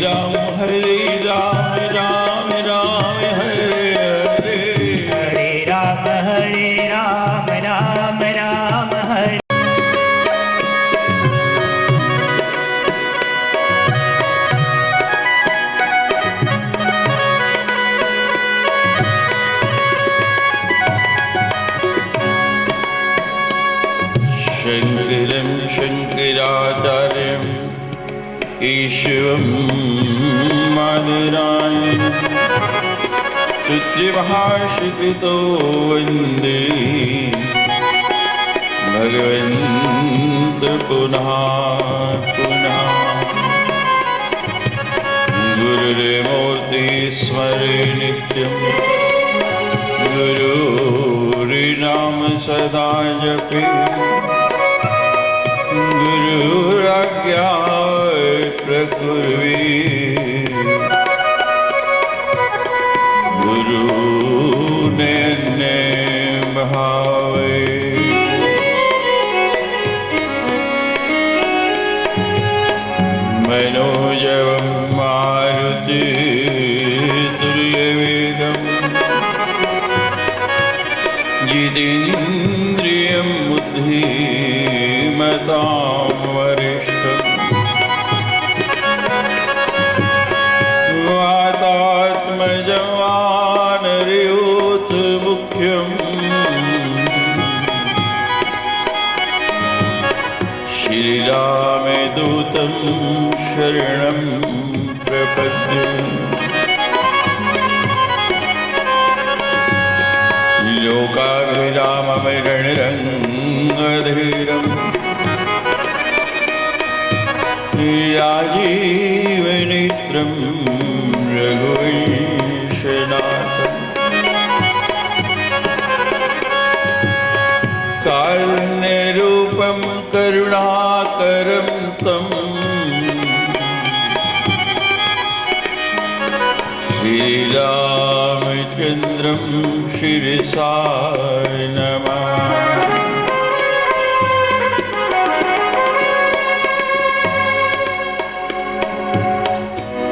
राम राम राम हरे हरे, हरे राम राम राम हरे। शंकरं शंकराचार्यं केशवं बादरायणं सूत्रभाष्यकृतो वन्दे भगवन्तं पुनः पुनः। गुरुर्मूर्ति स्मरे नित्यं गुरुर्नाम सदा जपे, गुरुराज्ञा प्रकुर्वे, गुरुर्नयने भावे। मनोजवं मारुतितुल्यवेगं जितेन्द्रियं बुद्धिमतां वरिष्ठम्। वातात्मजं वानरयूथमुख्यम् श्रीरामदूतं शरणं प्रपद्ये। लोकाभिरामरणरङ्गधीरम् राजीवनेत्रं रघुवंशनाथम्। कारुण्यरूपं करुणाकरं तं श्रीरामचन्द्रं शिरसा नमामि।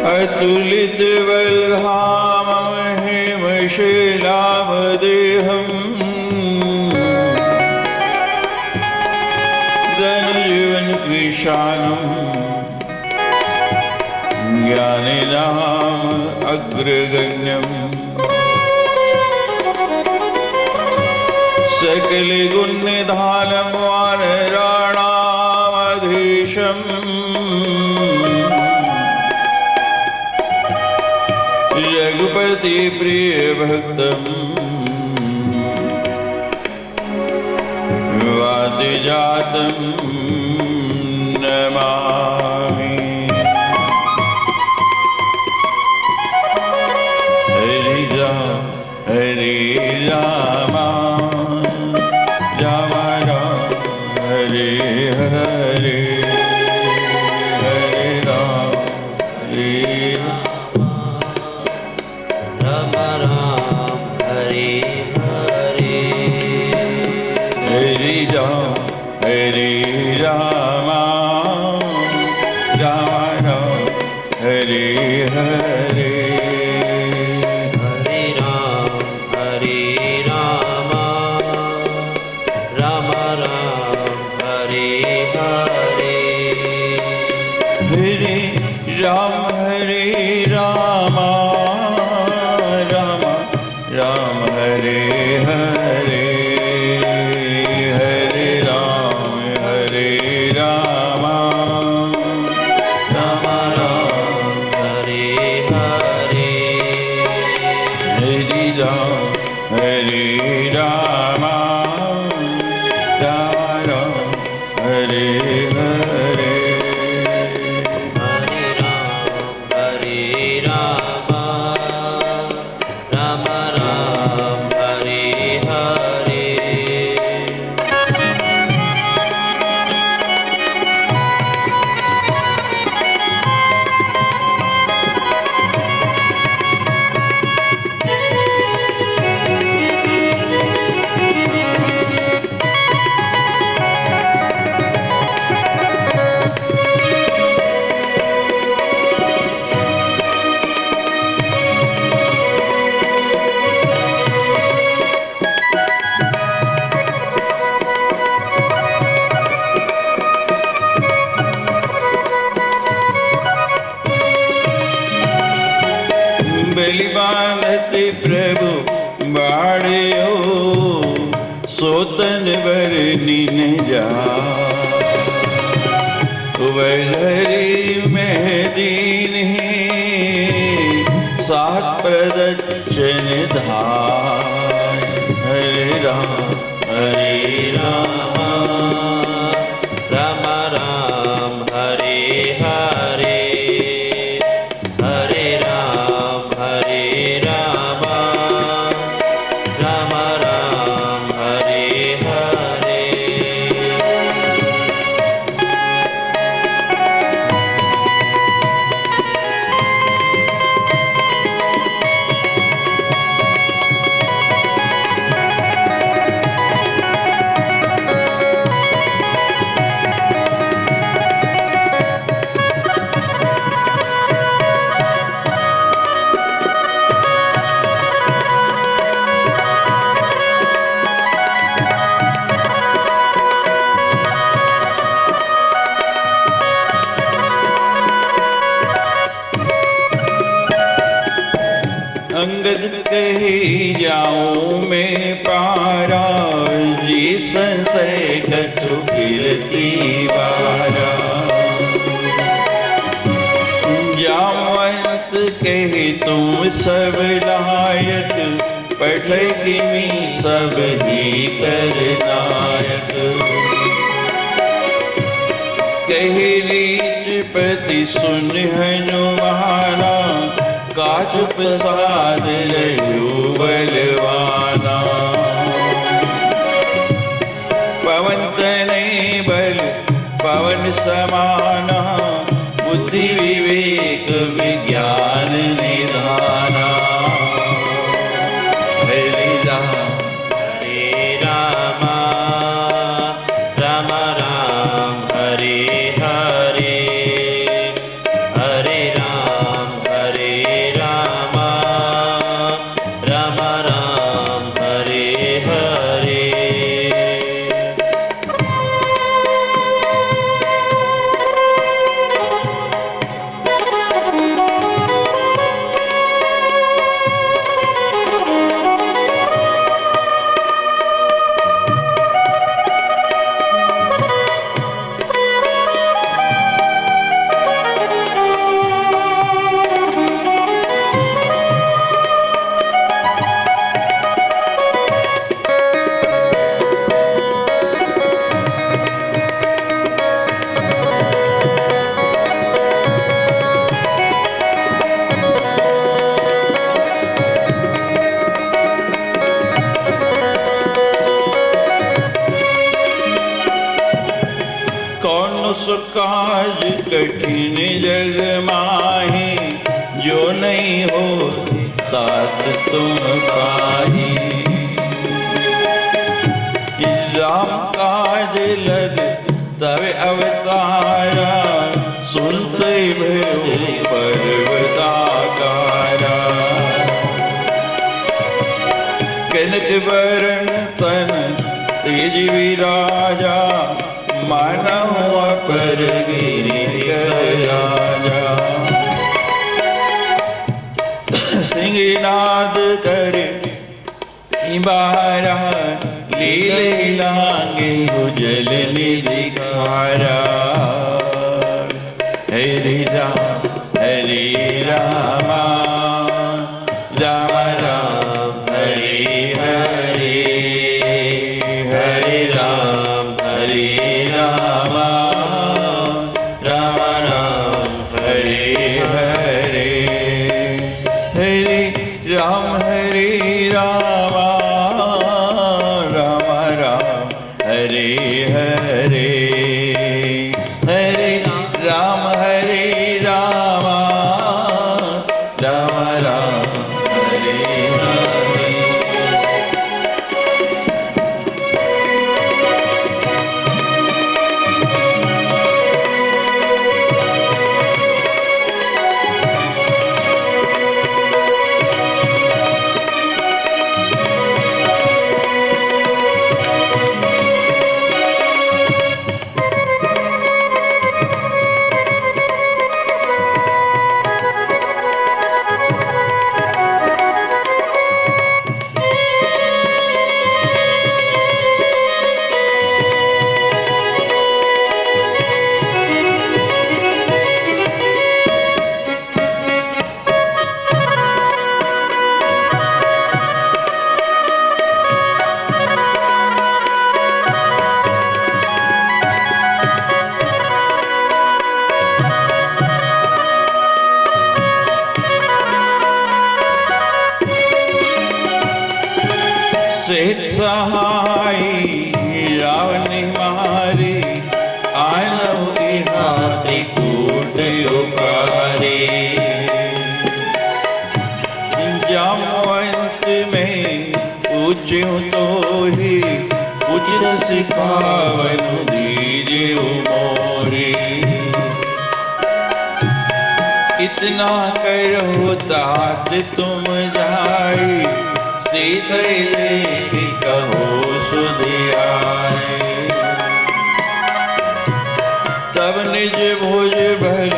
अतुलित बलधामं हेमशैलामदेहम् धनुजीवन कृशानं ज्ञानिनाम अग्रगण्यम्। सकल गुणनिधानं वानराणामधीशम् रघुपति प्रिय भक्तम् वादिजातं नमामि। हरि राम राम राम हरे हरे, हरे राम राम राम हरे हरे, हरे राम राम राम हरे हरे, हरे राम राम राम हरे हरे, हरे राम राम राम हरे हरे, हरे राम राम राम हरे हरे, हरे राम राम राम हरे हरे, हरे राम राम राम हरे हरे। सोतन बरनी न जा वही मेहदी सात प्रदक्षिण धाय हरे राम हरे राम राम राम हरे हरे हरे राम राम राम हरे हरे अंगद कही जाऊं मैं पारा जी संशय कछु कीर्ति वारा जामवंत कही तुम सब लायक पढ़े किमी सब ही कर नायक कही रीच प्रति सुन हनुमाना काज प्रसाद लयो बलवाना पवन तनय बल पवन समाना बुद्धि विवेक विज्ञान निधाना हरे राम राम राम हरे हरे हरे राम राम राम हरे हरे काज कठिन जग माही जो नहीं हो तात तुम पाही राम काज लग तब अवतारा सुनते भयो पर्वताकारा कनक वरण तन तेज विराजा मानव पर गिरि राजा सिंहनाद करे बारा लीले लांगे उजल निखारा हरे राम राम राम हरे हरे हरे राम राम राम हरे हरे हरे राम राम राम हरे हरे हरे राम राम राम हरे हरे श्रेष्ठ सहाय रावण मारे आनव त्रिकूट उपारे जामवंत में पूछूं तो ही उचित सिखावन दीजिए मोरे इतना करो तात तुम जाए सीधे लेके कहो सुधियाए तब निज भोज भर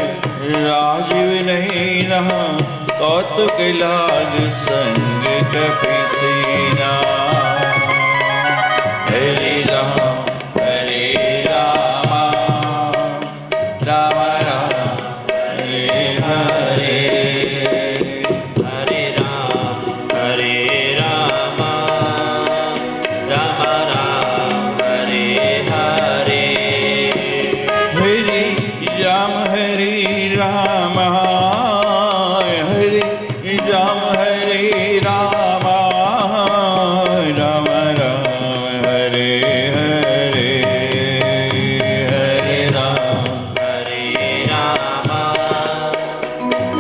राजीव नहीं रहा कौतुक लाग संग कपि सेना हरे राम राम राम हरे हरे हरे राम राम राम हरे हरे हरे राम हरे राम हरे राम हरे राम राम राम हरे हरे हरे राम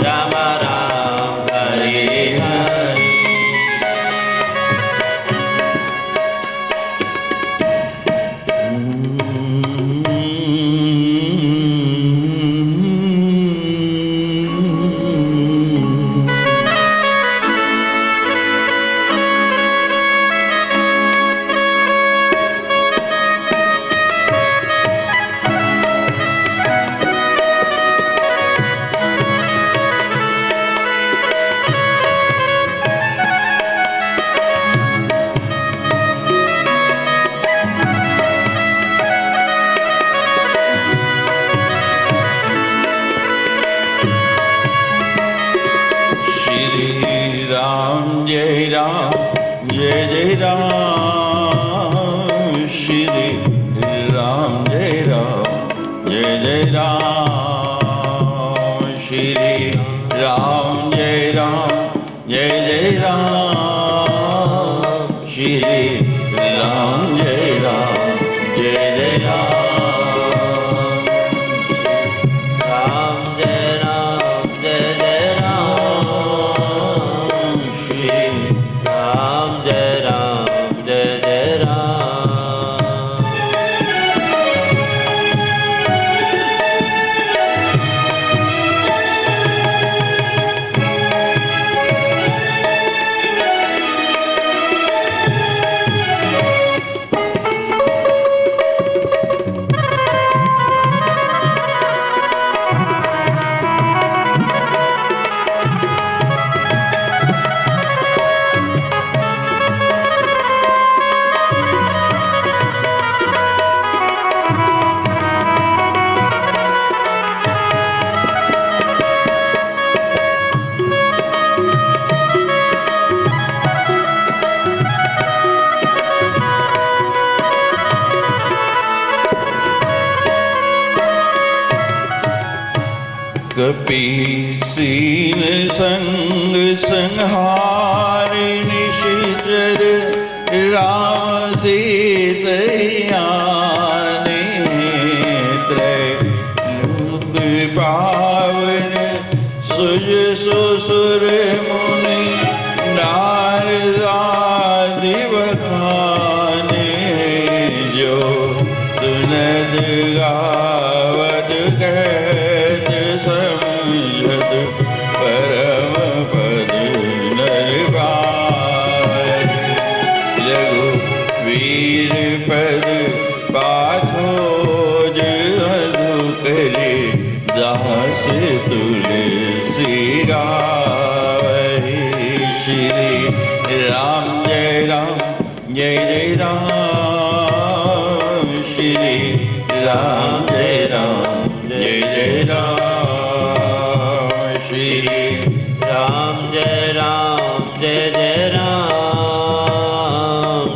राम राम हरे हरे श्री राम जय जय राम श्री राम जय जय राम श्री राम जय जय राम श्री राम जय जय राम राम जय राम श्री राम जय राम कपीसीन संग संहार निशिचर राम सीतयाने त्रैलोक पावन सुज सुसुर मुनि नारदादि बखाने जो सुनद गावत कहत समझत परम पद नरवार लघु वीर पद पाथोज मधुकरे दास तुलसी गावहि श्री राम जय राम श्री राम जय राम श्री राम जय राम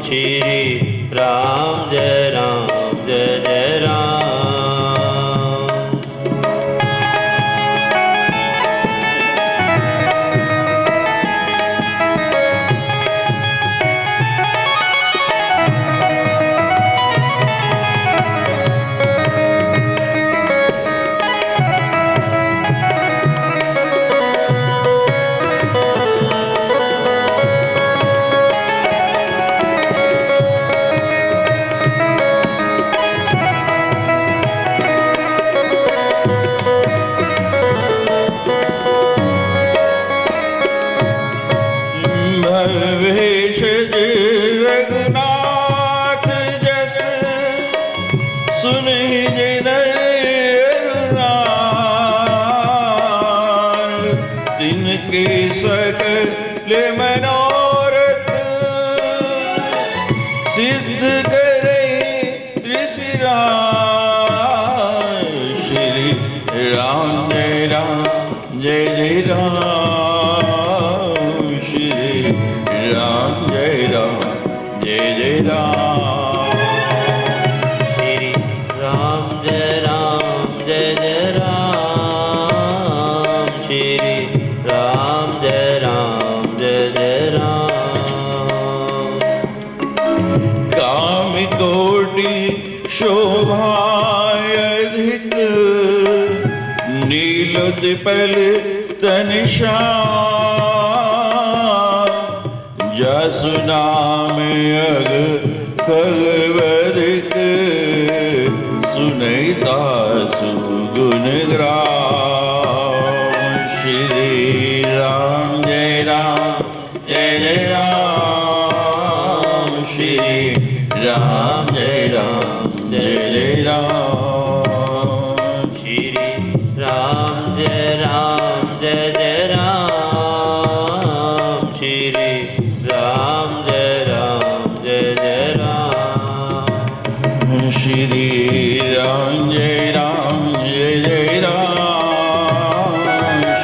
श्री राम जय राम भेषज रघुनाथ जस सुनि जिन तिनके सकल मनोरथ सिद्ध करे त्रिशिराय। श्री राम जय राम जय जय राम। श्री राम जय राम जय जय राम। श्री राम जय राम जय जय राम। श्री राम जय राम जय जय राम। काम कोटि शोभायधिक नीलोत्पल तन श्याम। जसु नाम अग खगवदिक सुनैता सुगुण ग्राम। श्री राम जय राम जय जय राम। श्री राम जय राम जय जय राम। श्री राम जय राम जय जय राम। श्री राम जय राम जय जय राम। श्री राम जय राम जय जय राम।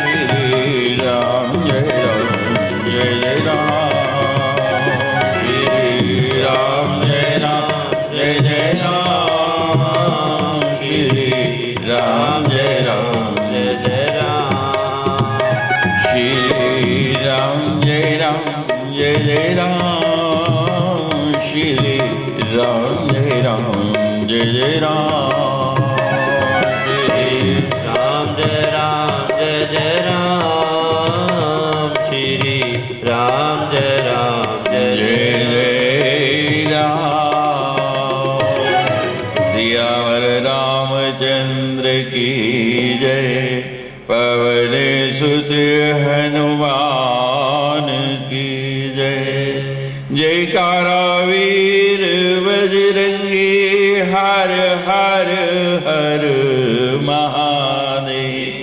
श्री राम जय राम जय जय राम। श्री राम जय राम जय जय राम। श्री राम जय राम जय जय राम। श्री राम जय राम जय जय राम। श्री राम जय राम जय जय राम। श्री राम जय राम जय जय राम। श्री राम जय राम जय जय जय राम। सियावर रामचंद्र की जय। पवन सुत हनुमान की जय। जयकारा वीर बजरंगी हर हर हर महादेव।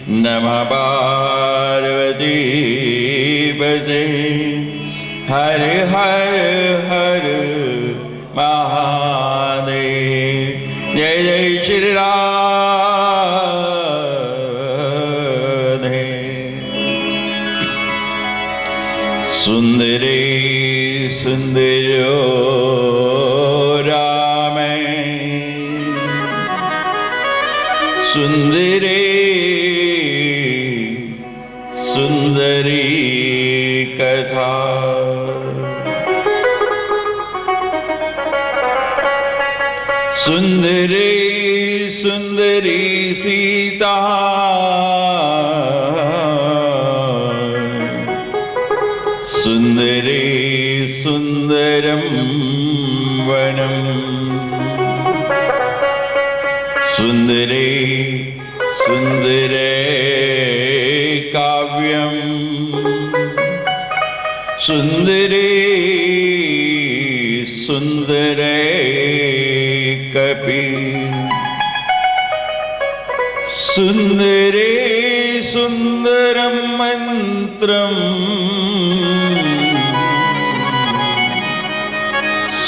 नमः पार्वती पते हर हर हर महादेव। जय जय श्री राधे। सुंदरे सुंदरो राम। सुंदरे सुंदरी कथा। सुंदरे सुंदरी सीता। सुंदरे सुंदरम वनम। सुंदरे सुंदरे काव्यम। सुंदरे सुंदरे कपि। सुंदरे सुंदरम मंत्रम।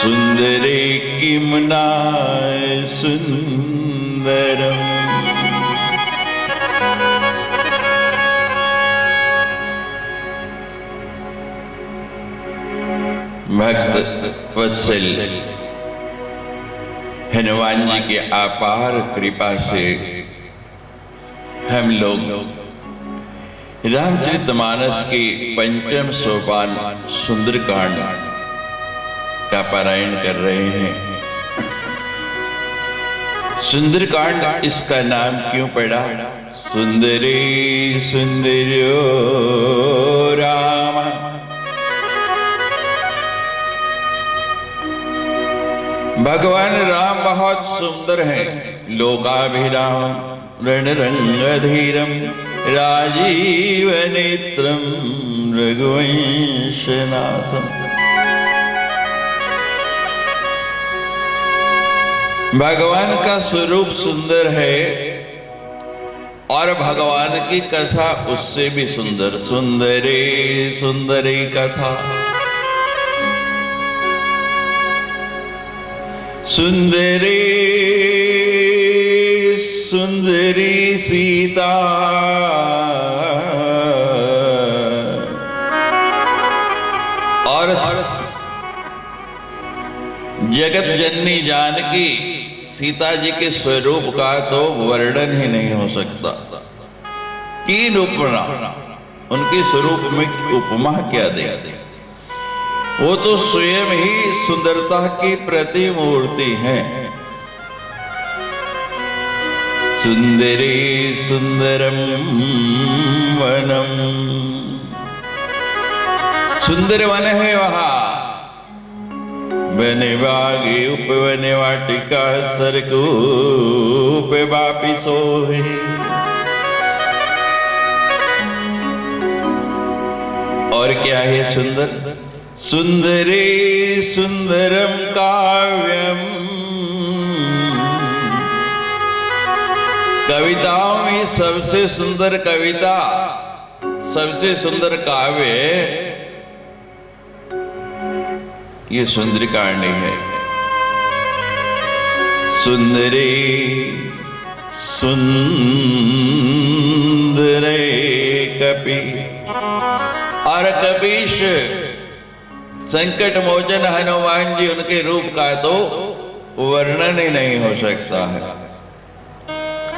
सुंदरे किमना सुंदरम। भक्त वत्सल हनुमान जी की अपार कृपा से हम लोग रामचरितमानस के पंचम सोपान सुंदरकांड का पारायण कर रहे हैं। सुंदरकांड इसका नाम क्यों पड़ा? सुंदरे सुंदरो राम। भगवान राम बहुत सुंदर हैं। लोकाभिराम रणरंगधीरम राजीव नेत्रम रघुवंशनाथम। भगवान का स्वरूप सुंदर है और भगवान की कथा उससे भी सुंदर। सुंदरे सुंदरी कथा, सुंदरी सुंदरी सीता, और जगत जननी जानकी सीता जी के स्वरूप का तो वर्णन ही नहीं हो सकता। कीन उपमा, उनके स्वरूप में उपमा क्या दे। वो तो स्वयं ही सुंदरता की प्रतिमूर्ति है। सुंदरी सुंदरम वनम, सुंदर वन है वहां। बने बागी उपवने वाटिका सरकूप बापी सोहे। और क्या है सुंदर? सुंदरे सुंदरम काव्यम, कविताओं में सबसे सुंदर कविता, सबसे सुंदर काव्य ये सुंदरकांड है। सुंदरे सुंदरे कपि, और कपीश संकट मोचन हनुमान जी, उनके रूप का तो वर्णन ही नहीं हो सकता है।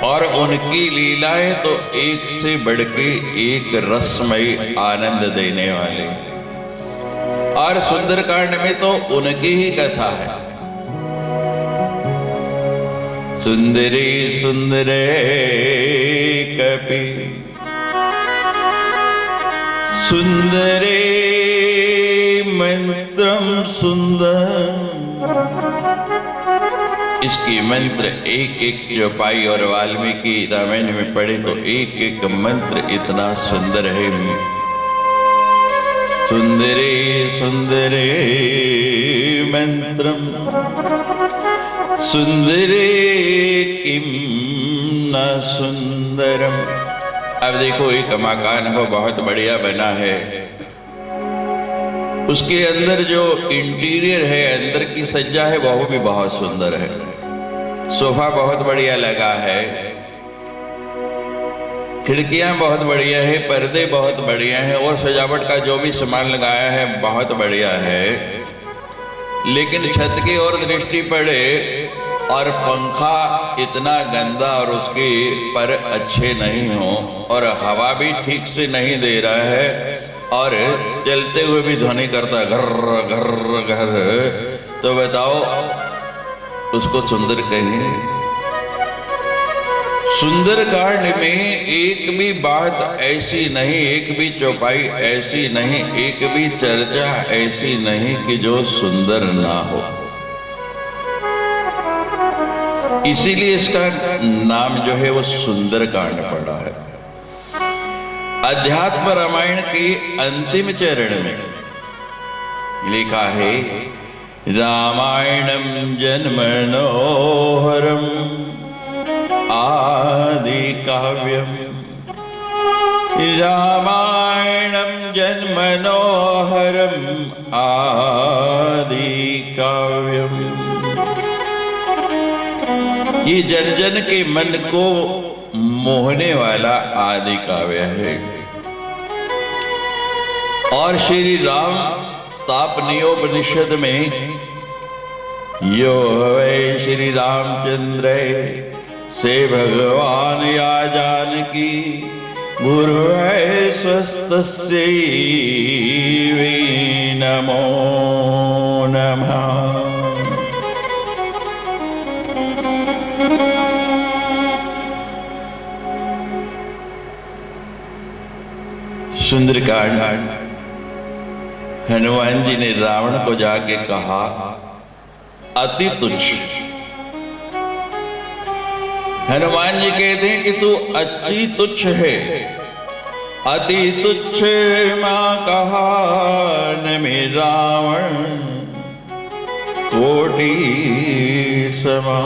और उनकी लीलाएं तो एक से बढ़ के एक रसमय आनंद देने वाले। और सुंदरकांड में तो उनकी ही कथा है। सुंदरी सुंदरे कपि, सुंदरे मंत्रम सुंदर। इसकी मंत्र एक एक चौपाई और वाल्मीकि रामायण में पढ़े तो एक एक मंत्र इतना सुंदर है। सुंदरे सुंदरे मंत्रम सुंदरे किम न सुंदरम। अब देखो एक मकान वो बहुत बढ़िया बना है, उसके अंदर जो इंटीरियर है, अंदर की सज्जा है, वो भी बहुत सुंदर है। सोफा बहुत बढ़िया लगा है, खिड़कियां बहुत बढ़िया है, पर्दे बहुत बढ़िया है, और सजावट का जो भी सामान लगाया है बहुत बढ़िया है। लेकिन छत की ओर दृष्टि पड़े और पंखा इतना गंदा और उसके पर अच्छे नहीं हो, और हवा भी ठीक से नहीं दे रहा है, और चलते हुए भी ध्वनि करता घर घर घर। तो बताओ उसको सुंदर कहें? सुंदरकांड में एक भी बात ऐसी नहीं, एक भी चौपाई ऐसी नहीं, एक भी चर्चा ऐसी नहीं कि जो सुंदर ना हो। इसीलिए इसका नाम जो है वो सुंदरकांड पड़ा है। अध्यात्म रामायण के अंतिम चरण में लिखा है, रामायणम जन्मनोहरम आदि काव्यम। रामायणम जन्मनोहरम आदि काव्यम। ये जन जन के मन को मोहने वाला आदि काव्य है। और श्री राम तापनीयोपनिषद में यो वै श्री रामचंद्र से भगवान या जानकी गुरु है स्वस्तस्यै वै नमो नमः। सुंदरकांड हनुमान जी ने रावण को जाके कहा, अति तुच्छ हनुमान जी कहते हैं कि तू अति तुच्छ है, अति तुच्छ मां कहा नमि रावण, कोटि समा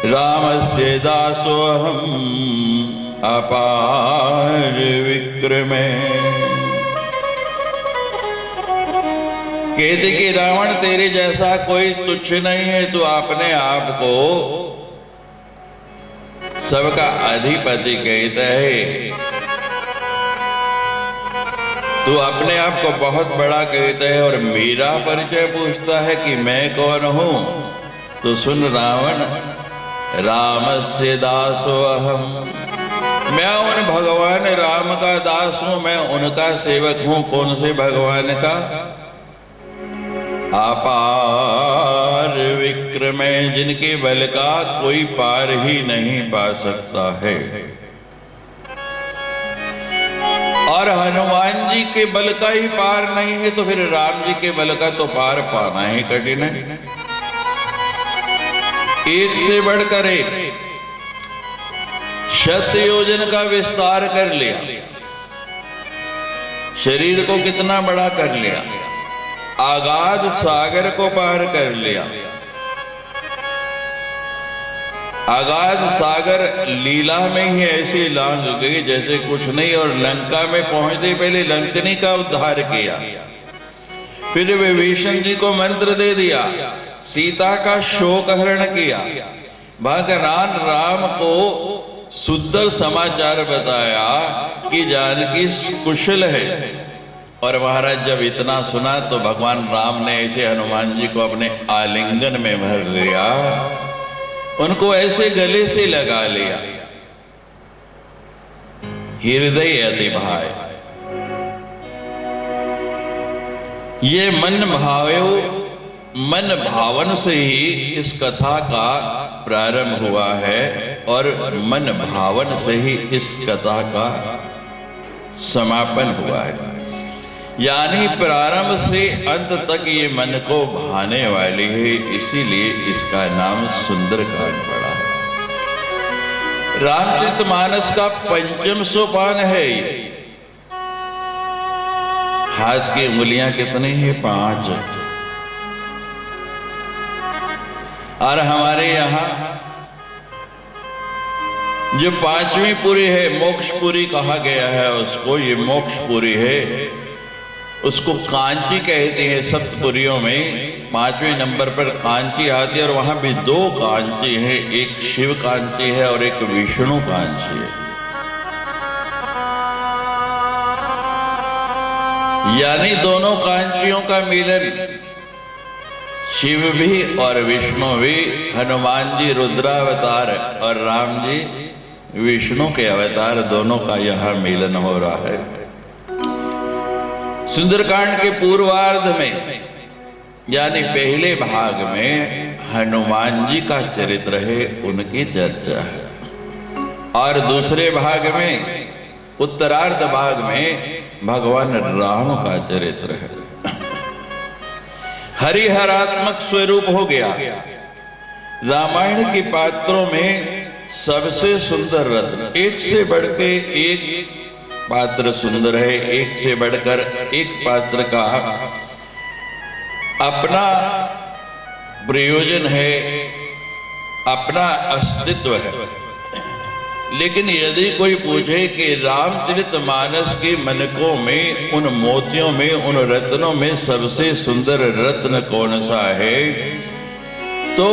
रामस्य दासोऽहम् अपार विक्रमे। कहते कि रावण तेरे जैसा कोई तुच्छ नहीं है, तू अपने आप को सबका अधिपति कहता है, तू अपने आप को बहुत बड़ा कहता है और मेरा परिचय पूछता है कि मैं कौन हूं। तो सुन रावण, रामस्य दासोऽहम्, मैं उन भगवान राम का दास हूं, मैं उनका सेवक हूं। कौन से भगवान का? अपार विक्रम, जिनके बल का कोई पार ही नहीं पा सकता है। और हनुमान जी के बल का ही पार नहीं है तो फिर राम जी के बल का तो पार पाना ही कठिन है। एक से बढ़कर एक 100 योजन का विस्तार कर लिया, शरीर को कितना बड़ा कर लिया, आगाध सागर को पार कर लिया। आगाध सागर लीला में ही ऐसी लांघ गई जैसे कुछ नहीं, और लंका में पहुंचते पहले लंकनी का उद्धार किया, फिर विभीषण जी को मंत्र दे दिया, सीता का शोक हरण किया, भगवान राम को सुंदर समाचार बताया कि जानकी कुशल है। और महाराज जब इतना सुना तो भगवान राम ने ऐसे हनुमान जी को अपने आलिंगन में भर लिया, उनको ऐसे गले से लगा लिया, हृदय अति भाए। ये मन भावन से ही इस कथा का प्रारंभ हुआ है और मन भावन से ही इस कथा का समापन हुआ है। यानी प्रारंभ से अंत तक ये मन को भाने वाली है, इसीलिए इसका नाम सुंदरकांड पड़ा है। रामचरितमानस का 5वां सोपान है ये। हाथ की उंगलियां कितनी है? 5। और हमारे यहां जो 5वीं पुरी है, मोक्षपुरी कहा गया है उसको, ये मोक्षपुरी है, उसको कांची कहते हैं। सप्तपुरियों में 5वें नंबर पर कांची आती है और वहां भी 2 कांची है, एक शिव कांची है और एक विष्णु कांची है। यानी दोनों कांचियों का मिलन, शिव भी और विष्णु भी। हनुमान जी रुद्रावतार और राम जी विष्णु के अवतार, दोनों का यहां मिलन हो रहा है। सुंदरकांड के पूर्वार्ध में यानी पहले भाग में हनुमान जी का चरित्र है, उनकी चर्चा है, और दूसरे भाग में, उत्तरार्ध भाग में भगवान राम का चरित्र है। हरिहरात्मक स्वरूप हो गया। रामायण के पात्रों में सबसे सुंदर रत्न, एक से बढ़के एक पात्र सुंदर है, एक से बढ़कर एक पात्र का अपना प्रयोजन है, अपना अस्तित्व है। लेकिन यदि कोई पूछे कि रामचरितमानस के मनकों में, उन मोतियों में, उन रत्नों में सबसे सुंदर रत्न कौन सा है, तो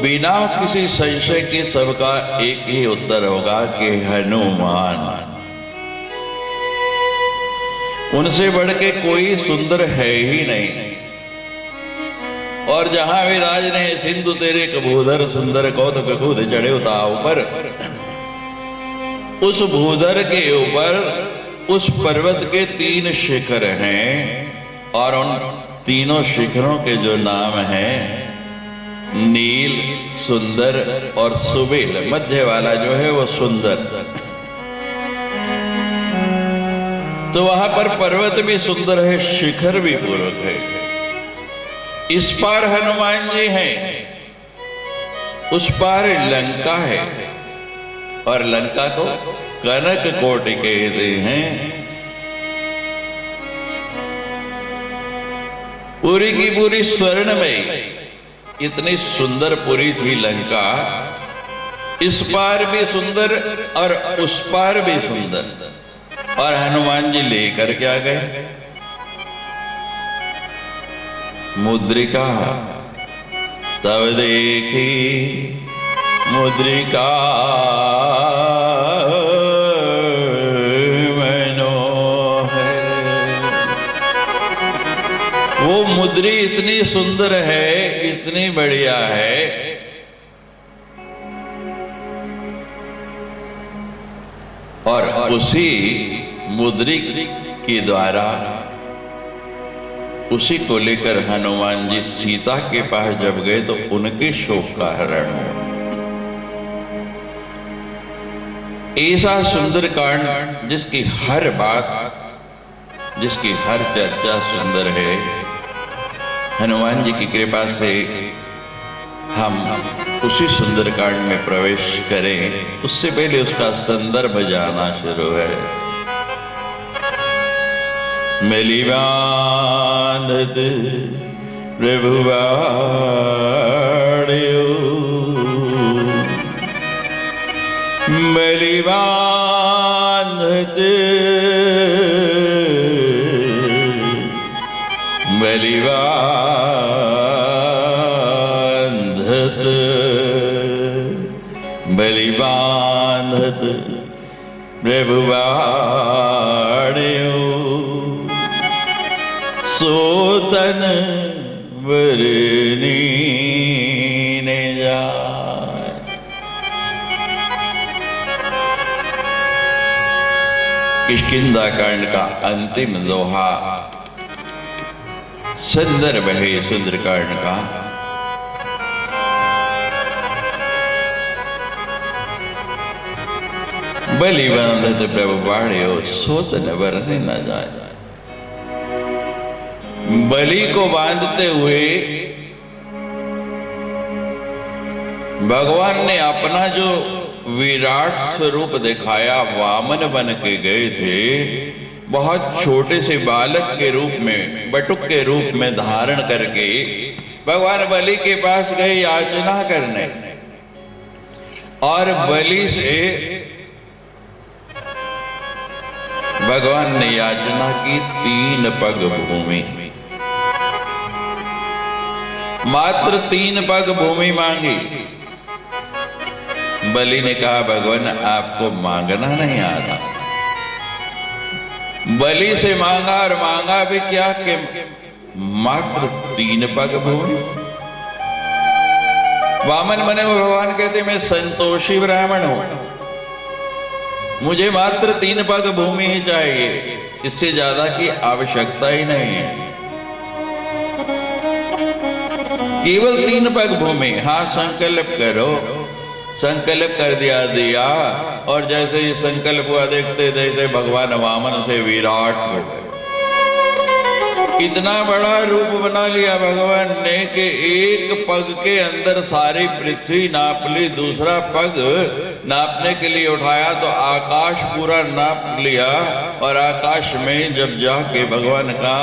बिना किसी संशय के सबका एक ही उत्तर होगा कि हनुमान। उनसे बढ़ के कोई सुंदर है ही नहीं। और जहां विराज ने सिंधु तेरे कबूधर सुंदर कौतुक कूद चढ़े उताव पर, उस भूधर के ऊपर उस पर्वत के 3 शिखर हैं और उन तीनों शिखरों के जो नाम हैं नील, सुंदर और सुबेल। मध्य वाला जो है वो सुंदर। तो वहां पर पर्वत भी सुंदर है, शिखर भी पूरक है। इस पार हनुमान जी हैं, उस पार लंका है। और लंका को कनक कोटि कहते हैं। पूरी की पूरी स्वर्ण में इतनी सुंदर पुरी थी लंका, इस पार भी सुंदर और उस पार भी सुंदर। और हनुमान जी लेकर क्या गए? मुद्रिका तब देखी मुद्रिका मनोहर। वो मुद्री इतनी सुंदर है, इतनी बढ़िया है, और उसी मुद्री के द्वारा उसी को लेकर हनुमान जी सीता के पास जब गए तो उनके शोक का हरण हुआ। ऐसा सुंदर कांड जिसकी हर बात, जिसकी हर चर्चा सुंदर है। हनुमान जी की कृपा से हम उसी सुंदर कांड में प्रवेश करें, उससे पहले उसका संदर्भ जाना शुरू है। मेली बांधत प्रभु बाड़ियो, मेली बांधत मेली बांधत मेली बांधत प्रभु बाड़ियो, सोतन बरनी ने जाए। किष्किंधा कांड का अंतिम दोहा संदर्भ है सुंदरकांड का। बलि बांधत प्रभु बाड़ियो, सोतन बरने न जाए। बलि को बांधते हुए भगवान ने अपना जो विराट स्वरूप दिखाया, वामन बन के गए थे, बहुत छोटे से बालक के रूप में, बटुक के रूप में धारण करके भगवान बलि के पास गए याचना करने। और बलि से भगवान ने याचना की 3 पग भूमि, मात्र 3 पग भूमि मांगी। बलि ने कहा भगवान आपको मांगना नहीं आता। बलि से मांगा, और मांगा भी क्या कि मात्र 3 पग भूमि। वामन बने हुए भगवान कहते मैं संतोषी ब्राह्मण हूं, मुझे मात्र 3 पग भूमि ही चाहिए, इससे ज्यादा की आवश्यकता ही नहीं है। केवल 3 पग भूमि। हाँ संकल्प करो। संकल्प कर दिया, और जैसे ही संकल्प हुआ देखते देखते भगवान वामन से विराट हो गए। इतना बड़ा रूप बना लिया भगवान ने कि एक पग के अंदर सारी पृथ्वी नाप ली। दूसरा पग नापने के लिए उठाया तो आकाश पूरा नाप लिया, और आकाश में जब जाके भगवान का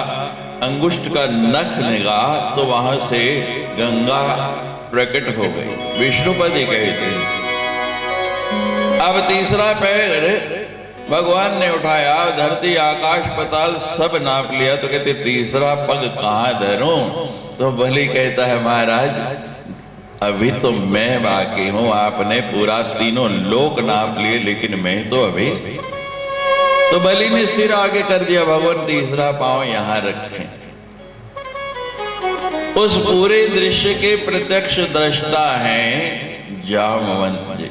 अंगुष्ठ का नख लगा तो वहां से गंगा प्रकट हो गई, विष्णुपति कहते हैं। अब तीसरा पैर भगवान ने उठाया, धरती आकाश पताल सब नाप लिया, तो कहते तीसरा पग कहां धरूं? तो बलि कहता है महाराज अभी तो मैं बाकी हूं, आपने पूरा 3 लोक नाप लिए, लेकिन मैं तो अभी। तो बलि ने सिर आगे कर दिया, भगवान तीसरा पांव यहां रखें। उस पूरे दृश्य के प्रत्यक्ष दृष्टा हैं जामवंत जी,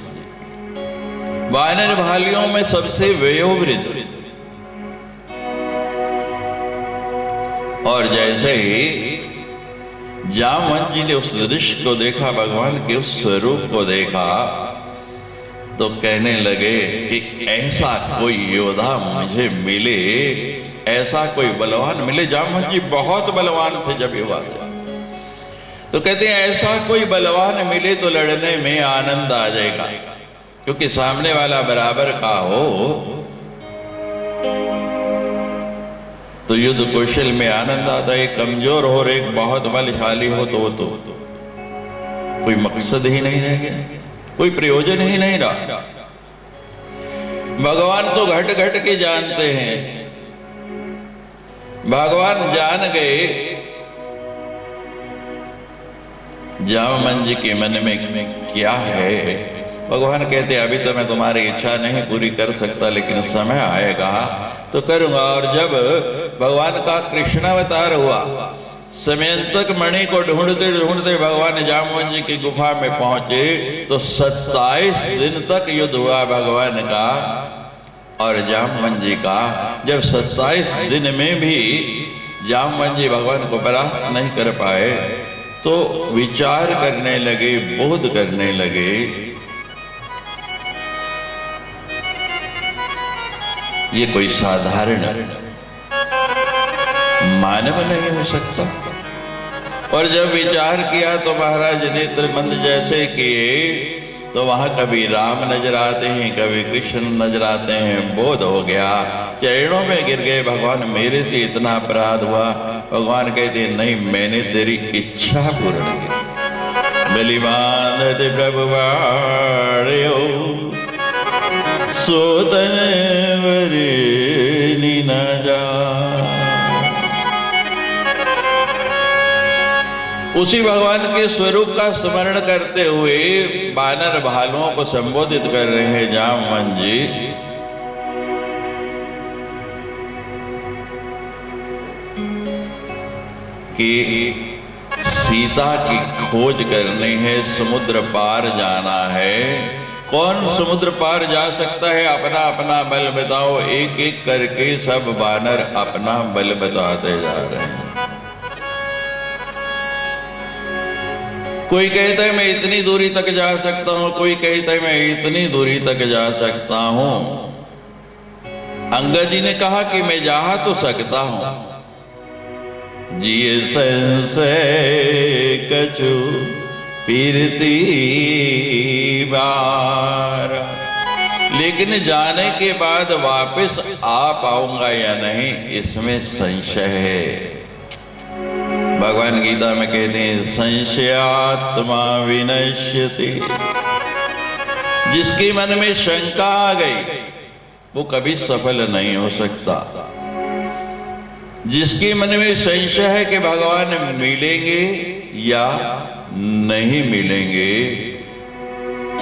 वानर भालियों में सबसे वयोवृद्ध। और जैसे ही जामवंत जी ने उस दृश्य को देखा, भगवान के उस स्वरूप को देखा, तो कहने लगे कि ऐसा कोई योद्धा मुझे मिले, ऐसा कोई बलवान मिले। जामवंत जी बहुत बलवान थे जब ये बात, तो कहते हैं ऐसा कोई बलवान मिले तो लड़ने में आनंद आ जाएगा, क्योंकि सामने वाला बराबर का हो तो युद्ध कौशल में आनंद आता है। एक कमजोर हो और एक बहुत बलशाली हो तो वो तो कोई मकसद ही नहीं रह गया, कोई प्रयोजन ही नहीं रहा। भगवान तो घट घट के जानते हैं। भगवान जान गए जामवंत जी के मन में क्या है। भगवान कहते अभी तो मैं तुम्हारी इच्छा नहीं पूरी कर सकता, लेकिन समय आएगा तो करूंगा। और जब भगवान का कृष्णावतार हुआ, समयंतक मणि को ढूंढते ढूंढते भगवान जामवंत जी की गुफा में पहुंचे तो 27 दिन तक युद्ध हुआ भगवान का और जामवंत जी का। जब 27 दिन में भी जामवंत जी भगवान को परास्त नहीं कर पाए तो विचार करने लगे, बोध करने लगे, ये कोई साधारण मानव नहीं हो सकता। और जब विचार किया तो महाराज नेत्रबंद जैसे किए तो वहां कभी राम नजर आते हैं, कभी कृष्ण नजर आते हैं। बोध हो गया, चरणों में गिर गए, भगवान मेरे से इतना अपराध हुआ। भगवान कहते नहीं, मैंने तेरी इच्छा पूर्ण की। बलिमान प्रभु सोतन वरे न जा। उसी भगवान के स्वरूप का स्मरण करते हुए बानर भालुओं को संबोधित कर रहे हैं जामवंत जी। कि सीता की खोज करनी है, समुद्र पार जाना है। कौन समुद्र पार जा सकता है? अपना अपना बल बताओ। एक एक करके सब बानर अपना बल बताते जा रहे हैं। कोई कहता है मैं इतनी दूरी तक जा सकता हूं, कोई कहता है मैं इतनी दूरी तक जा सकता हूं। अंगद जी ने कहा कि मैं जा तो सकता हूं, जिए संशय कछु फिरती बार, लेकिन जाने के बाद वापस आ पाऊंगा या नहीं इसमें संशय है। भगवान गीता में कहते हैं संशयात्मा विनश्यति। जिसके मन में शंका आ गई वो कभी सफल नहीं हो सकता। जिसके मन में संशय है कि भगवान मिलेंगे या नहीं मिलेंगे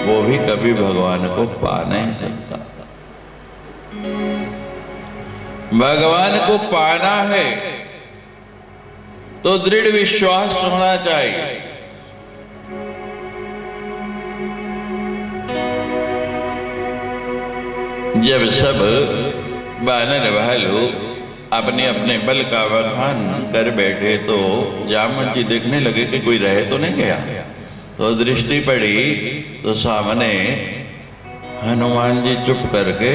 वो भी कभी भगवान को पा नहीं सकता। भगवान को पाना है तो दृढ़ विश्वास होना चाहिए। जब सब बानर भालू अपने अपने बल का बखान कर बैठे तो जामवंत जी देखने लगे कि कोई रह तो नहीं गया। तो दृष्टि पड़ी तो सामने हनुमान जी चुप करके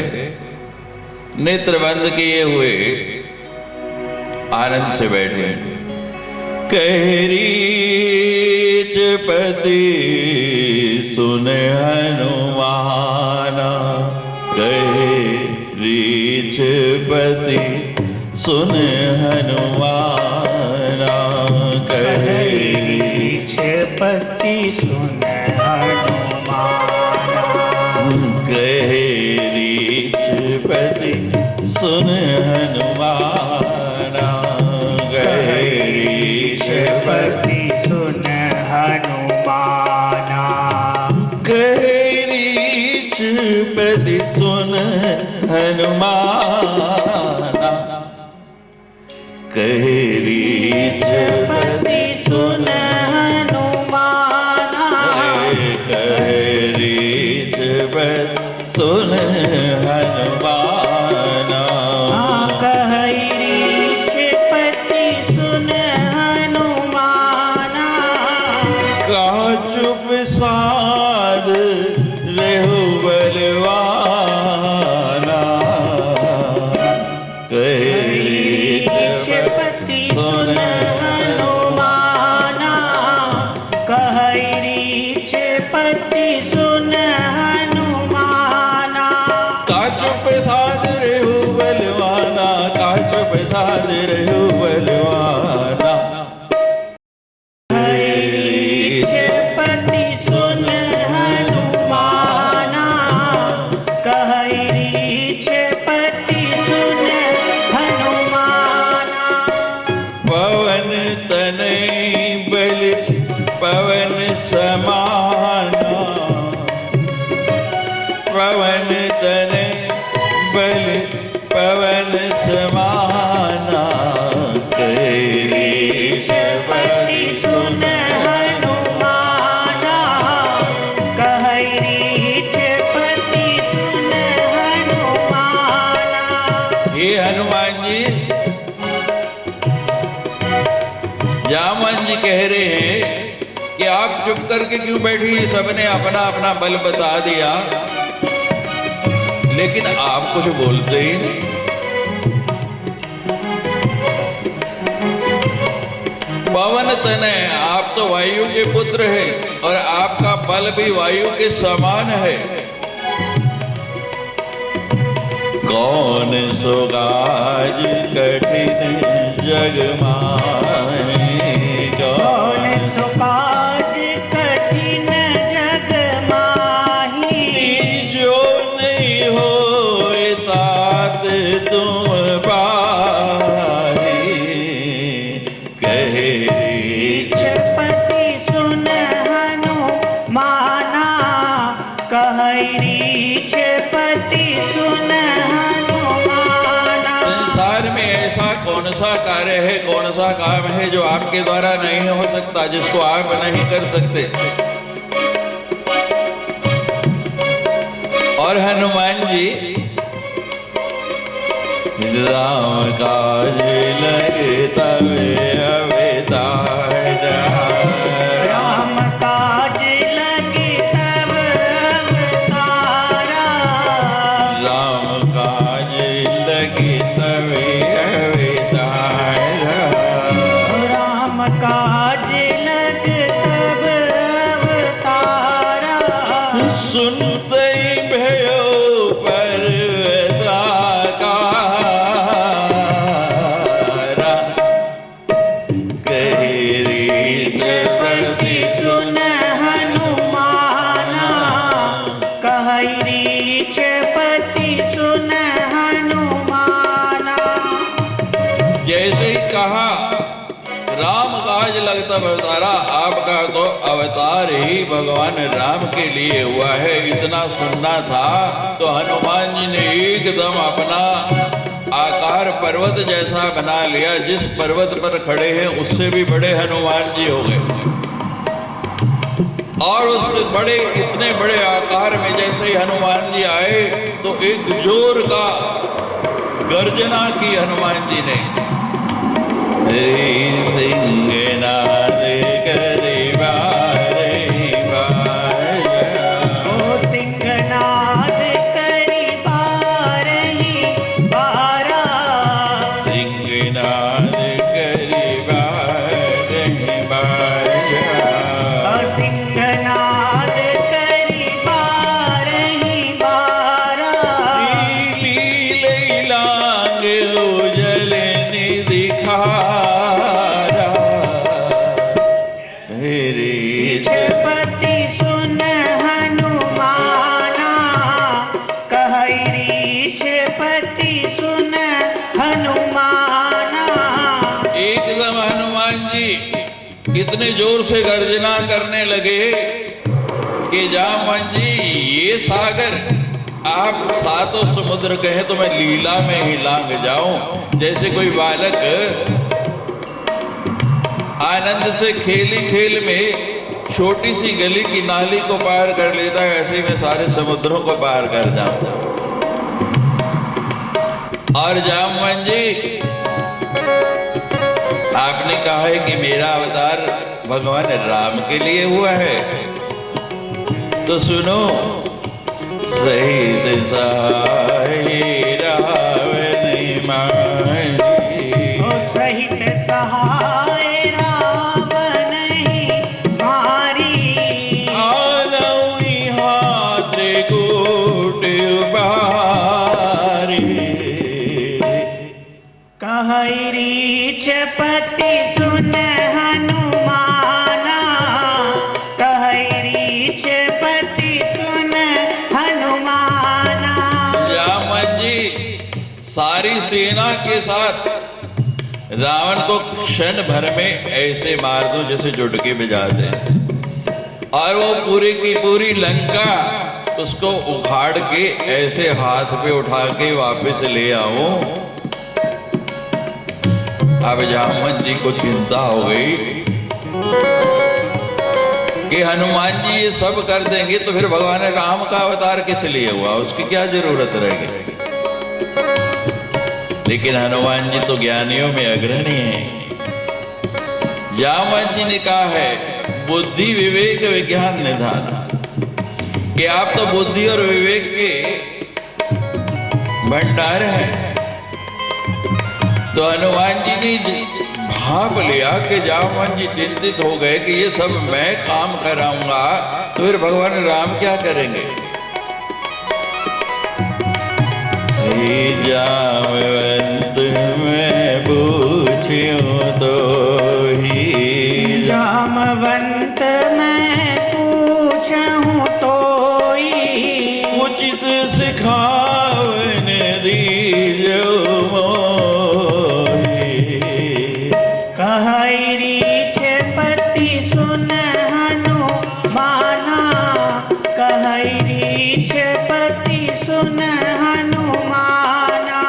नेत्र बंद किए हुए आनंद से बैठे। कहरी पति सुन हनुमाना, कहरी पति सुन हनुमाना, कहरी पति सुन हनुमाना, कहरी पति सुन हनुमाना, कहरी पति सुन हनुमाना, कहरीच पति सुन हनुमाना, कहरीच पति सुन हनुमाना, कहरीच पति सुन हनुमाना, कहरीच पति सुन हनुमाना, कहा चुप साध रेहु बलवाना, कहरीच पति सुन हनुमाना, कहरीच पति सुन हनुमाना, प्रसाद रहु बलवाना। पति सुन हनुमाना, कहई रीछ पति सुन हनुमाना। पवन तनय बल पवन समाना, पवन तनय बल पवन समाना। कहई रीछ पति सुन हनुमाना, कहई रीछ पति सुन हनुमाना। हे हनुमान जी, जामन जी कह रहे हैं कि आप चुप करके क्यों बैठी, सबने अपना अपना बल बता दिया, लेकिन आप कुछ बोलते ही नहीं। पवन तनय, आप तो वायु के पुत्र हैं और आपका बल भी वायु के समान है। कौन सो काज कठिन जग माहे, कौन सो काज कठिन जग माही। जो नहीं होए तात तुम पाही। कहे रीछ पति सुन हनुमाना, कहई रीछ पति सुन हनुमाना। संसार में ऐसा कौन सा कार्य है, कौन सा काम है जो आपके द्वारा नहीं हो सकता, जिसको आप नहीं कर सकते। और हनुमान जी राम काज लगे तवे अवतार। राम काज लगे तब अवतारा। राम काज लगे तवे अवतार। राम काज लग तब अवतारा। सुनते भयो पर्वताकारा। कहे रीछ पति सुन हनुमाना, कहई रीछ पति सुन हनुमाना। जैसे ही कहा राम काज लगता अवतारा, आपका तो अवतार ही भगवान राम के लिए हुआ है, इतना सुनना था। तो हनुमान जी ने एकदम अपना आकार पर्वत जैसा बना लिया। जिस पर्वत पर खड़े हैं उससे भी बड़े हनुमान जी हो गए। और उस बड़े इतने बड़े आकार में जैसे ही हनुमान जी आए तो एक जोर का गर्जना की हनुमान जी ने। सिंहनाद करे बारे बारा। ओ सिंहनाद करी बारही बारा। सिंहनाद करे बारे बारा। सिंहनाद करी बारही बारा। लीली लांग उजल निदिखारा। रीछ पति सुन हनुमाना, कहई रीछ पति सुन हनुमाना। एकदम हनुमान जी इतने जोर से गर्जना करने लगे कि जामवन जी, ये सागर आप सातों समुद्र कहे तो मैं लीला में ही लांग जाऊं। जैसे कोई बालक आनंद से खेली खेल में छोटी सी गली की नाली को पार कर लेता है, ऐसे ही मैं सारे समुद्रों को पार कर जाऊं। और जामवन जी, आपने कहा है कि मेरा अवतार भगवान राम के लिए हुआ है, तो सुनो। सहित सहाय रावण माही। सहित सहाय रावण ही मारी। आलौई हाथ कोट बारी। कहई रीछ पति सुन हनुमाना, कहई रीछ पति सुन हनुमाना। जामवंत जी सारी सेना के साथ रावण को क्षण भर में ऐसे मार दो जैसे जुटके बजा दे, और वो पूरी की पूरी लंका उसको उखाड़ के ऐसे हाथ पे उठा के वापस ले आऊं। अब जामवंत जी को चिंता हो गई कि हनुमान जी ये सब कर देंगे तो फिर भगवान राम का अवतार किस लिए हुआ, उसकी क्या जरूरत रहेगी। लेकिन हनुमान जी तो ज्ञानियों में अग्रणी हैं। जामवंत जी ने कहा है बुद्धि विवेक विज्ञान निधान, कि आप तो बुद्धि और विवेक के भंडार हैं। तो हनुमान जी ने भाप लिया कि जामवंत जी चिंतित हो गए कि ये सब मैं काम कराऊंगा तो फिर भगवान राम क्या करेंगे। जामवंत मैं पूछूं तो ही, जामवंत मैं पूछूं तो ही, उचित सिखावन दीजो मोहि। कहई रीछ पति सुन हनुमाना, कहई रीछ पति सुन हनुमाना।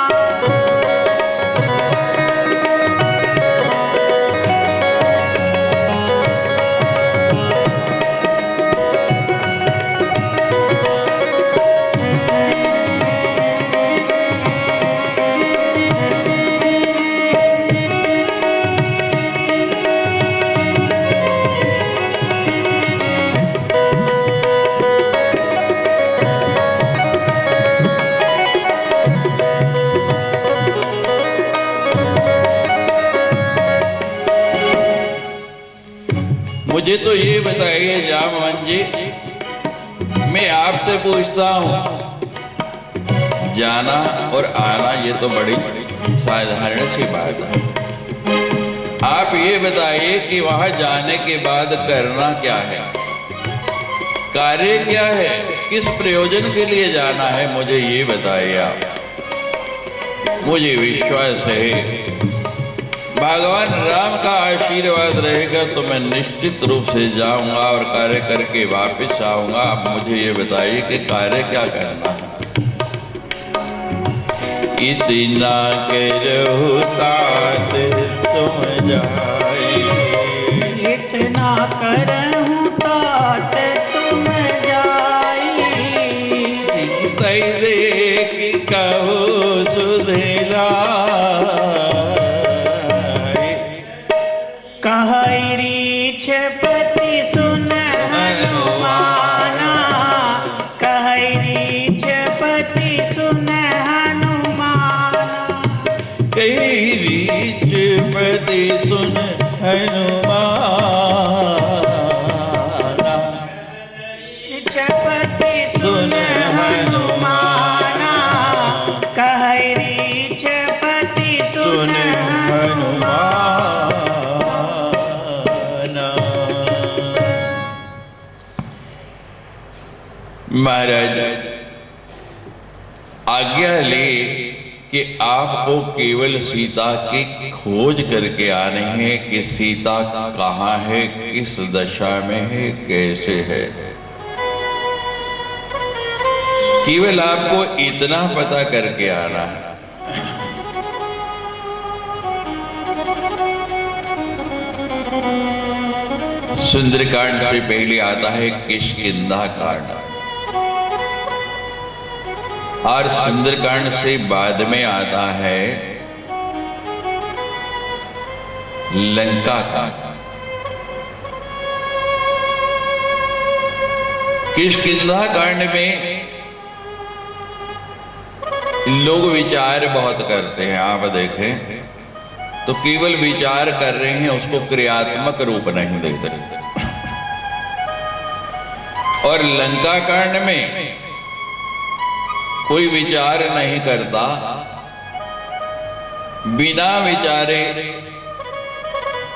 मुझे तो ये बताइए जामवंत जी, मैं आपसे पूछता हूं, जाना और आना ये तो बड़ी साधारण सी बात है। आप ये बताइए कि वहां जाने के बाद करना क्या है, कार्य क्या है, किस प्रयोजन के लिए जाना है, मुझे ये बताइए आप। मुझे विश्वास है भगवान राम का आशीर्वाद रहेगा तो मैं निश्चित रूप से जाऊंगा और कार्य करके वापस आऊंगा। आप मुझे ये बताइए कि कार्य क्या करना है। इतना करो तात तुम जाई, इतना करहूं तात तुम जाई, सीतै देख कहो सुधेला। कहई रीछ पति सुन हनुमाना, कहई रीछ पति सुन हनुमाना। कहई रीछ पति सुन हनुमाना, रीछ पति सुन हनुमाना, कहई रीछ पति सुन हनुमाना। महाराज आज्ञा ले कि आपको केवल सीता की खोज करके आने हैं कि सीता कहाँ है, किस दशा में है, कैसे है। केवल आपको इतना पता करके आना है। सुंदरकांड से पहले आता है किष्किंधा कांड, और सुंदरकांड से बाद में आता है लंका कांड। किष्किंधा कांड में लोग विचार बहुत करते हैं। आप देखें तो केवल विचार कर रहे हैं, उसको क्रियात्मक रूप नहीं देते। और लंका कांड में कोई विचार नहीं करता, बिना विचारे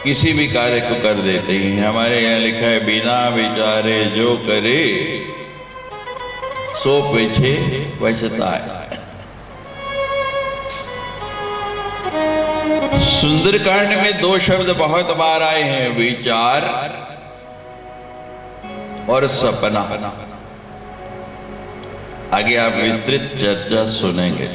किसी भी कार्य को कर देते हैं। हमारे यहाँ लिखा है, बिना विचारे जो करे सो पीछे पछताए। सुंदरकांड में दो शब्द बहुत बार आए हैं, विचार और सपना। आगे आप विस्तृत चर्चा सुनेंगे।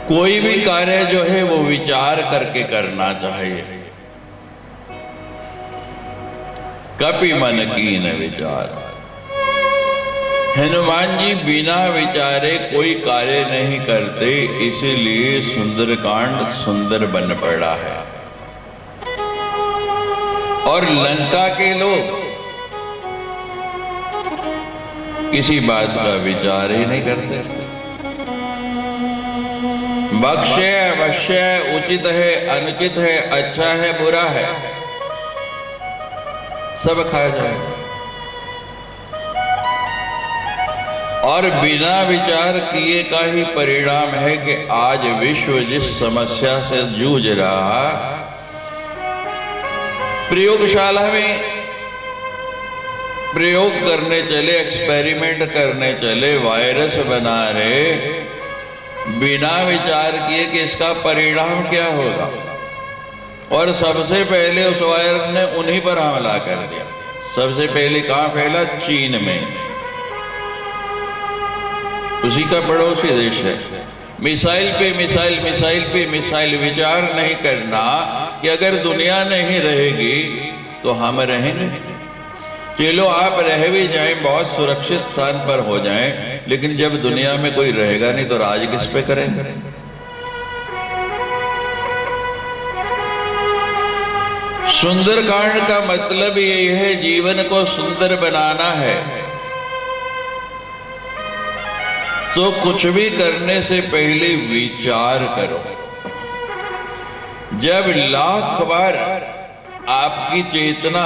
कोई भी कार्य जो है वो विचार करके करना चाहिए। कपि मन कीन विचार। हनुमान जी बिना विचारे कोई कार्य नहीं करते, इसीलिए सुंदरकांड सुंदर बन पड़ा है। और लंका के लोग किसी बात का विचार ही नहीं करते। भक्ष्य अवश्य, उचित है अनुचित है, अच्छा है बुरा है, सब खाया जाए। और बिना विचार किए का ही परिणाम है कि आज विश्व जिस समस्या से जूझ रहा, प्रयोगशाला में प्रयोग करने चले, एक्सपेरिमेंट करने चले, वायरस बना रहे, बिना विचार किए कि इसका परिणाम क्या होगा। और सबसे पहले उस वायरस ने उन्हीं पर हमला कर दिया। सबसे पहले कहां फैला? चीन में, उसी का पड़ोसी देश है। मिसाइल पे मिसाइल, मिसाइल पे मिसाइल। विचार नहीं करना कि अगर दुनिया नहीं रहेगी तो हम रहेंगे। चलो आप रह भी जाएं, बहुत सुरक्षित स्थान पर हो जाएं, लेकिन जब दुनिया में कोई रहेगा नहीं तो राज किस पे करेंगे? सुंदरकांड का मतलब यही है, जीवन को सुंदर बनाना है तो कुछ भी करने से पहले विचार करो। जब लाख बार आपकी चेतना,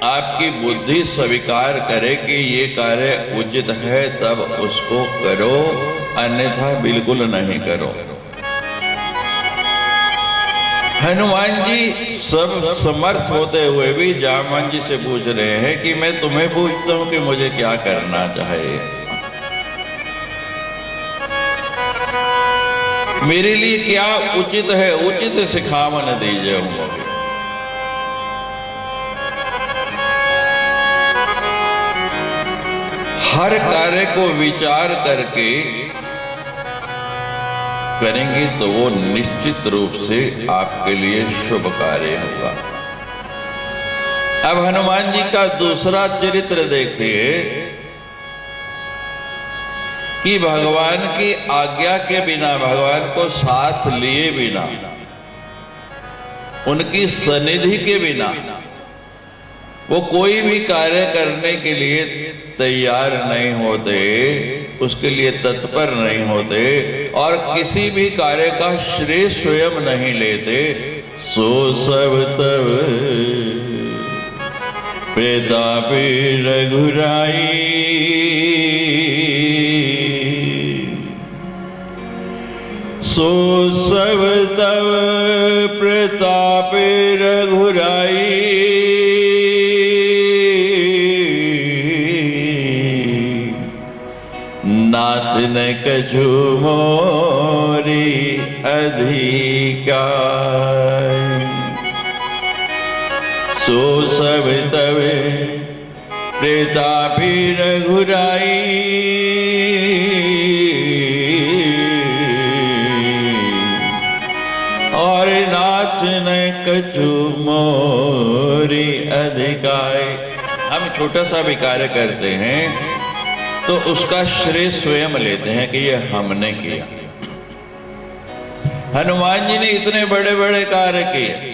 आपकी बुद्धि स्वीकार करे कि ये कार्य उचित है, तब उसको करो, अन्यथा बिल्कुल नहीं करो। हनुमान जी सब समर्थ होते हुए भी जामवन जी से पूछ रहे हैं कि मैं तुम्हें पूछता हूं कि मुझे क्या करना चाहिए, मेरे लिए क्या उचित है, उचित सिखावन दीजिए मुझे। हर कार्य को विचार करके करेंगे तो वो निश्चित रूप से आपके लिए शुभ कार्य होगा। अब हनुमान जी का दूसरा चरित्र देखिए कि भगवान की आज्ञा के बिना, भगवान को साथ लिए बिना, उनकी सनिधि के बिना वो कोई भी कार्य करने के लिए तैयार नहीं होते, उसके लिए तत्पर नहीं होते और किसी भी कार्य का श्रेय स्वयं नहीं लेते। सो सब तब प्रतापी रघुराई, सो सब तब प्रतापी रघुराई, नाथ न कछु मोरी अधिकार, सो सब तब प्रतापी रघुराई, और नाथ न कछु मोरी अधिकार। हम छोटा सा भी कार्य करते हैं तो उसका श्रेय स्वयं लेते हैं कि ये हमने किया। हनुमान जी ने इतने बड़े बड़े कार्य किए,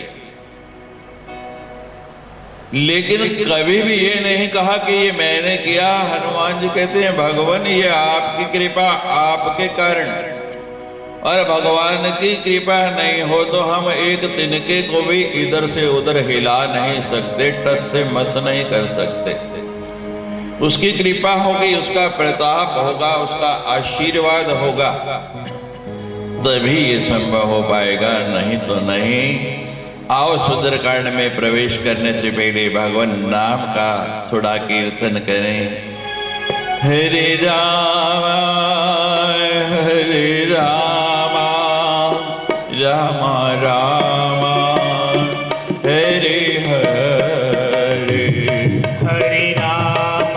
लेकिन कभी भी ये नहीं कहा कि ये मैंने किया। हनुमान जी कहते हैं भगवान ये आपकी कृपा, आपके कारण, और भगवान की कृपा नहीं हो तो हम एक तिनके को भी इधर से उधर हिला नहीं सकते, टस से मस नहीं कर सकते। उसकी कृपा होगी, उसका प्रताप होगा, उसका आशीर्वाद होगा, तभी ये संभव हो पाएगा, नहीं तो नहीं। आओ सुंदरकांड में प्रवेश करने से पहले भगवान नाम का थोड़ा कीर्तन करें। हरे राम राम राम हरे हरे। हरे राम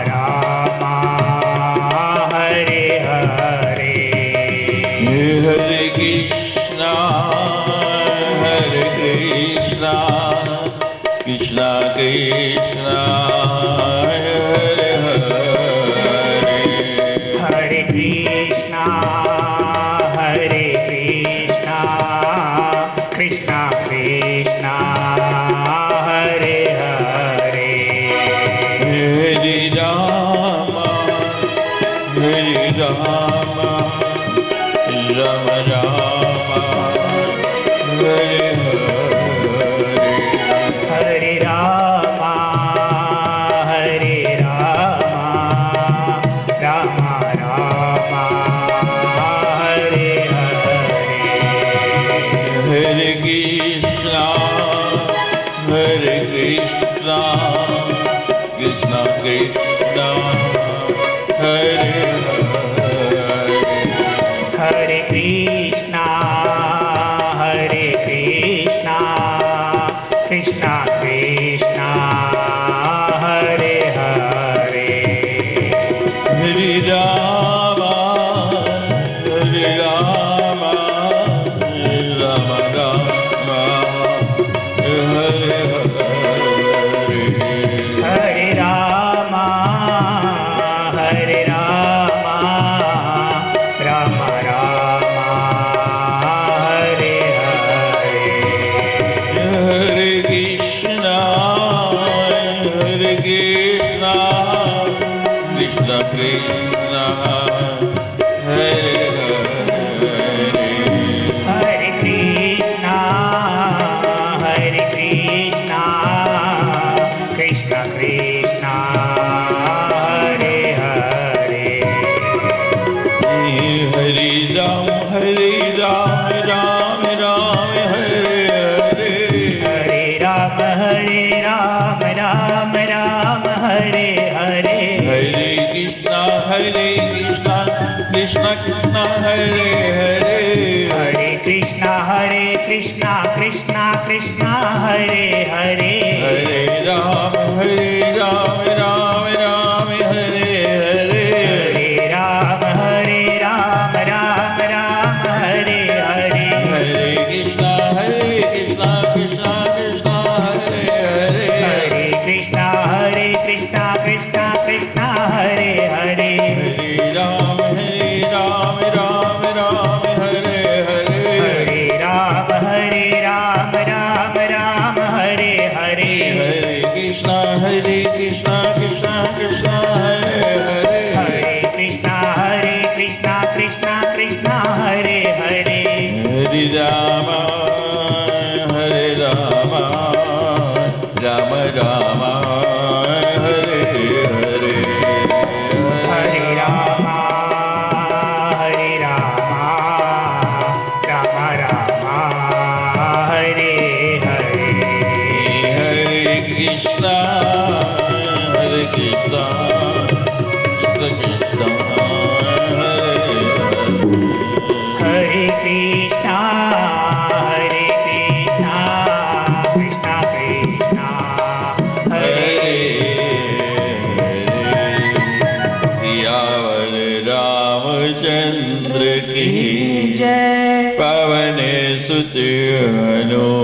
राम राम हरे हरे। हरे कृष्णा कृष्णा कृष्णा हरे हरे। हरे कृष्णा कृष्णा कृष्णा हरे हरे। हरे राम राम राम हरे हरे। हरे राम राम राम हरे हरे। हरे कृष्णा कृष्णा कृष्णा हरे हरे। हरे कृष्णा कृष्णा कृष्णा हरे हरे। हरे राम राम राम हरे हरे। हरे राम राम राम हरे हरे। हरे कृष्णा कृष्णा कृष्णा हरे हरे। हरे कृष्णा कृष्णा कृष्णा हरे हरे। हरे राम राम हरे हरे। हरे राम राम हरे हरे। हरे कृष्णा कृष्णा कृष्णा हरे हरे। हरे कृष्णा कृष्णा कृष्णा हरे हरे। हरे राम राम हरे हरे। हरे राम राम हरे हरे। हरे कृष्णा कृष्णा कृष्णा हरे हरे। हरे कृष्णा कृष्णा कृष्णा हरे हरे। हरे राम राम हरे हरे। हरे राम राम हरे हरे। हरे कृष्णा कृष्णा कृष्णा हरे हरे। हरे कृष्णा कृष्णा कृष्णा हरे हरे। हरे राम राम हरे हरे। हरे राम राम हरे हरे। हरे कृष्णा कृष्णा कृष्णा हरे हरे। हरे कृष्णा कृष्णा कृष्णा हरे सियावर रामचंद्र की जय। पवन सुत हनुमान